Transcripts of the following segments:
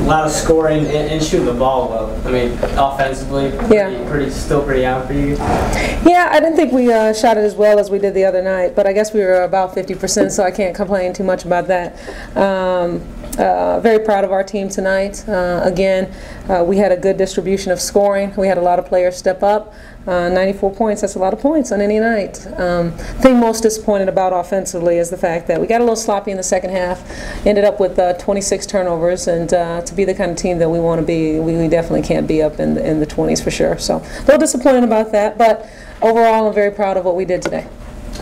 lot of scoring and shooting the ball well. I mean, offensively, still pretty out for you. Yeah, I didn't think we shot it as well as we did the other night, but I guess we were about 50%, so I can't complain too much about that. Very proud of our team tonight. Again, we had a good distribution of scoring. We had a lot of players step up. 94 points, that's a lot of points on any night. The thing most disappointed about offensively is the fact that we got a little sloppy in the second half, ended up with 26 turnovers, and to be the kind of team that we want to be, we definitely can't be up in the 20s for sure. So a little disappointed about that, but overall I'm very proud of what we did today.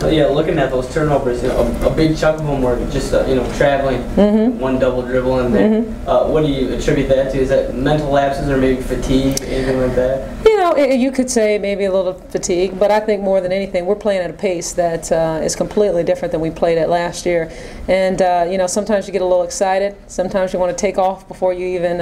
Yeah, looking at those turnovers, a big chunk of them were just traveling, one double dribble in there. What do you attribute that to? Is that mental lapses or maybe fatigue, anything like that? You could say maybe a little fatigue, but I think more than anything we're playing at a pace that is completely different than we played at last year. And sometimes you get a little excited. Sometimes you want to take off before you even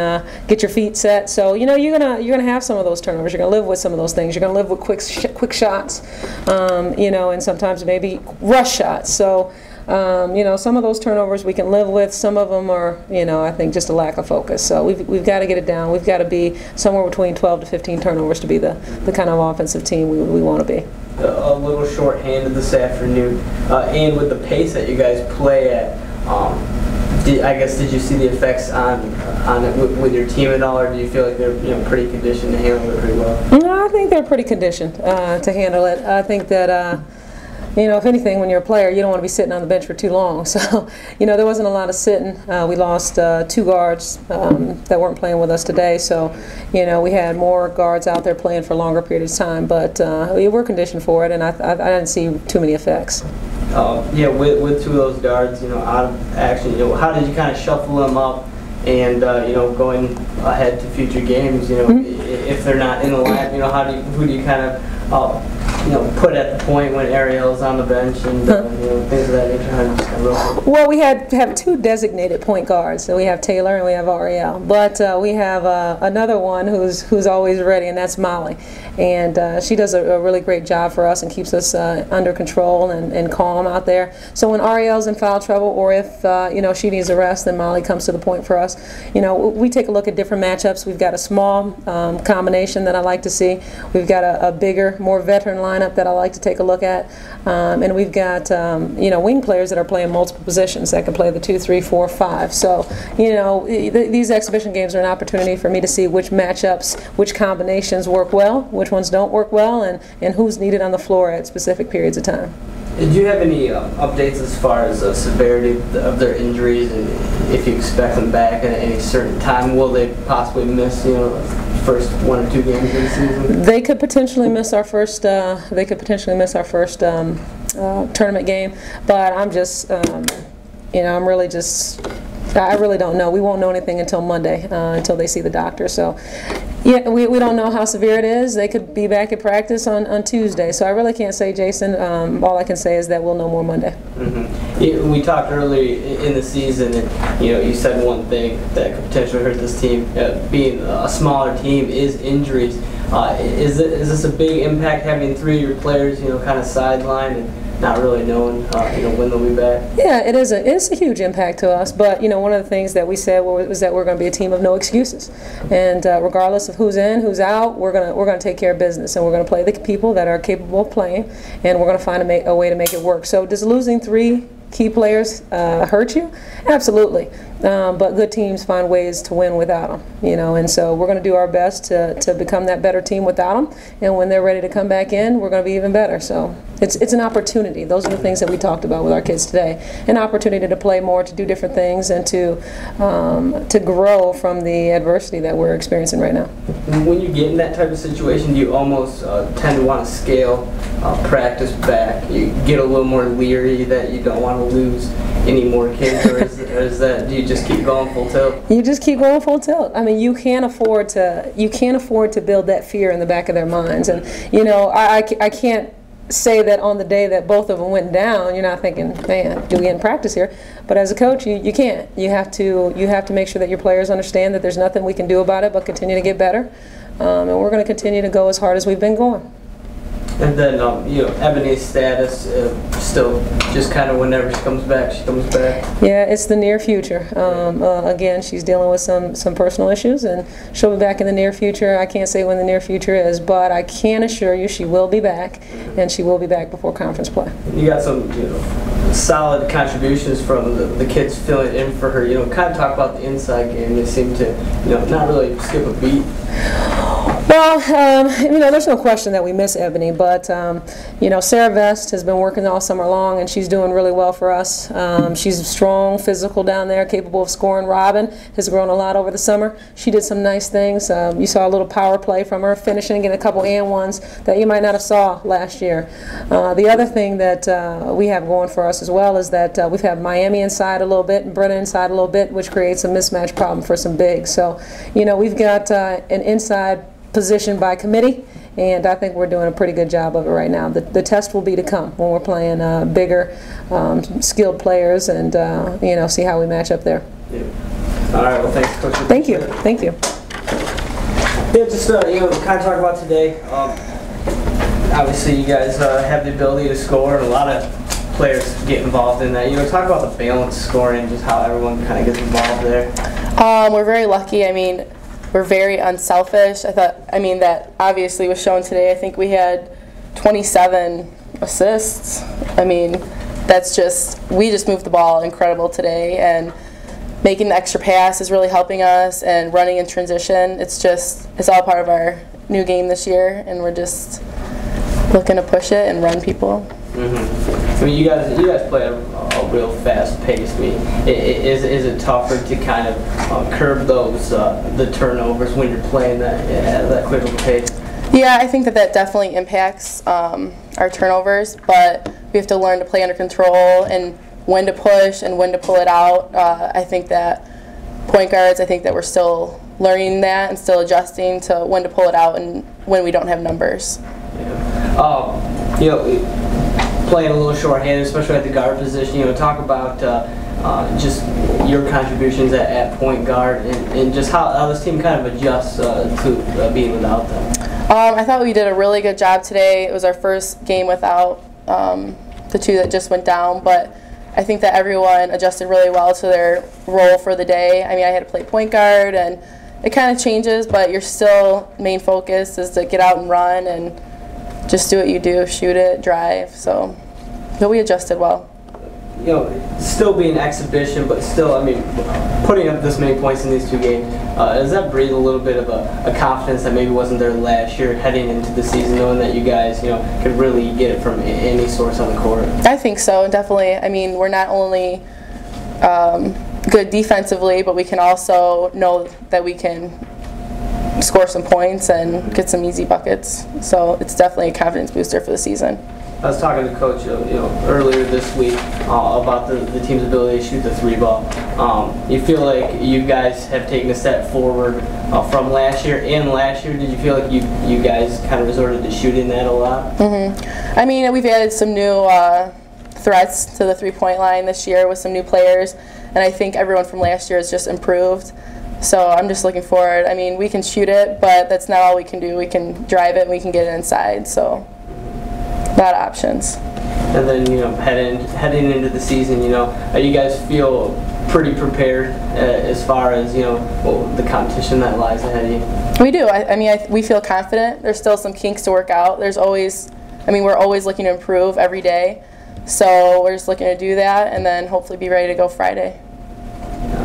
get your feet set. So you're gonna have some of those turnovers. You're gonna live with some of those things. You're gonna live with quick shots, and sometimes maybe rush shots. So some of those turnovers we can live with. Some of them are, I think just a lack of focus. So we've got to get it down. We've got to be somewhere between 12 to 15 turnovers to be the kind of offensive team we want to be. A little short-handed this afternoon, and with the pace that you guys play at, did you see the effects on it with your team at all, or do you feel like they're pretty conditioned to handle it pretty well? No, I think they're pretty conditioned to handle it. I think that. If anything, when you're a player, you don't want to be sitting on the bench for too long. So, there wasn't a lot of sitting. We lost 2 guards that weren't playing with us today. So, we had more guards out there playing for longer periods of time. But we were conditioned for it, and I didn't see too many effects. With 2 of those guards, out of action, how did you kind of shuffle them up? And going ahead to future games, if they're not in the lineup, who do you kind of put at the point when Ariel's on the bench and things of that nature? Well, we have 2 designated point guards. So we have Taylor and we have Ariel, but we have another one who's always ready, and that's Molly. And she does a really great job for us and keeps us under control and calm out there. So when Ariel's in foul trouble, or if she needs a rest, then Molly comes to the point for us. We take a look at different matchups. We've got a small combination that I like to see. We've got a bigger, more veteran lineup that I like to take a look at, and we've got wing players that are playing multiple positions that can play the 2, 3, 4, 5. So these exhibition games are an opportunity for me to see which matchups, which combinations work well, which ones don't work well, and who's needed on the floor at specific periods of time. Did you have any updates as far as severity of their injuries, and if you expect them back at any certain time? Will they possibly miss, first 1 or 2 games of the season? They could potentially miss our first. Tournament game, but I'm just, I'm really just. I really don't know. We won't know anything until Monday, until they see the doctor. So, yeah, we don't know how severe it is. They could be back at practice on Tuesday. So I really can't say, Jason. All I can say is that we'll know more Monday. We talked early in the season, and you said one thing that could potentially hurt this team, being a smaller team, is injuries. Is this a big impact, having 3 of your players, kind of sidelined and not really knowing, when they'll be back? Yeah, it's a huge impact to us. But one of the things that we said was that we're going to be a team of no excuses, and regardless of who's in, who's out, we're going to take care of business, and we're going to play the people that are capable of playing, and we're going to find a way to make it work. So does losing 3 key players hurt you? Absolutely. But good teams find ways to win without them, and so we're going to do our best to become that better team without them, and when they're ready to come back in, we're going to be even better. So it's an opportunity. Those are the things that we talked about with our kids today. An opportunity to play more, to do different things, and to grow from the adversity that we're experiencing right now. When you get in that type of situation, do you almost tend to want to scale practice back? You get a little more leery that you don't want to lose any more kids, or is that, do you just keep going full tilt? You just keep going full tilt. I mean, you can't afford to build that fear in the back of their minds. And I can't say that on the day that both of them went down, you're not thinking, man, do we end practice here? But as a coach, you can't. You have to make sure that your players understand that there's nothing we can do about it but continue to get better. And we're going to continue to go as hard as we've been going. And then, Ebony's status, still just kind of whenever she comes back, she comes back. Yeah, it's the near future. Again, she's dealing with some personal issues, and she'll be back in the near future. I can't say when the near future is, but I can assure you she will be back, and she will be back before conference play. You got some, solid contributions from the kids filling in for her. Kind of talk about the inside game. They seem to, not really skip a beat. Well, there's no question that we miss Ebony, but, Sarah Vest has been working all summer long, and she's doing really well for us. She's strong, physical down there, capable of scoring. Robin has grown a lot over the summer. She did some nice things. You saw a little power play from her, finishing, getting a couple and ones that you might not have saw last year. The other thing that we have going for us as well is that we've had Miami inside a little bit and Brenna inside a little bit, which creates a mismatch problem for some bigs. So, we've got an inside position by committee, and I think we're doing a pretty good job of it right now. The test will be to come when we're playing bigger, skilled players, and see how we match up there. Yeah. All right. Well, thanks, Coach. Thank you. Thank you. Yeah, just kind of talk about today. Obviously, you guys have the ability to score, and a lot of players get involved in that. Talk about the balanced scoring, just how everyone kind of gets involved there. We're very lucky. We're very unselfish. That obviously was shown today. I think we had 27 assists. We just moved the ball incredible today, and making the extra pass is really helping us, and running in transition. It's all part of our new game this year, and we're just looking to push it and run people. Mm-hmm. You guys play a real fast pace. Is it tougher to kind of curb those the turnovers when you're playing that quick of a pace? Yeah, I think that definitely impacts our turnovers, but we have to learn to play under control and when to push and when to pull it out. I think that point guards, we're still learning that and still adjusting to when to pull it out and when we don't have numbers. Yeah. Playing a little short-handed, especially at the guard position. Talk about just your contributions at point guard and just how this team kind of adjusts to being without them. I thought we did a really good job today. It was our first game without the two that just went down, but I think that everyone adjusted really well to their role for the day. I had to play point guard, and it kind of changes, but your still main focus is to get out and run and just do what you do, shoot it, drive. But we adjusted well. Still being exhibition, but still, putting up this many points in these two games, does that breathe a little bit of a confidence that maybe wasn't there last year heading into the season, knowing that you guys, could really get it from any source on the court? I think so, definitely. We're not only good defensively, but we can also know that we can score some points and get some easy buckets. So it's definitely a confidence booster for the season. I was talking to Coach earlier this week about the team's ability to shoot the three ball. You feel like you guys have taken a step forward from last year, and last year, did you feel like you guys kind of resorted to shooting that a lot? Mm-hmm. We've added some new threats to the three-point line this year with some new players, and I think everyone from last year has just improved. So I'm just looking forward. We can shoot it, but that's not all we can do. We can drive it and we can get it inside. So a lot of options. And then heading into the season, you guys feel pretty prepared as far as the competition that lies ahead of you? We do. We feel confident. There's still some kinks to work out. There's always, we're always looking to improve every day. So we're just looking to do that and then hopefully be ready to go Friday.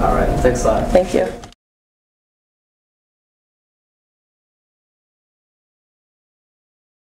All right. Thanks a lot. Thank you.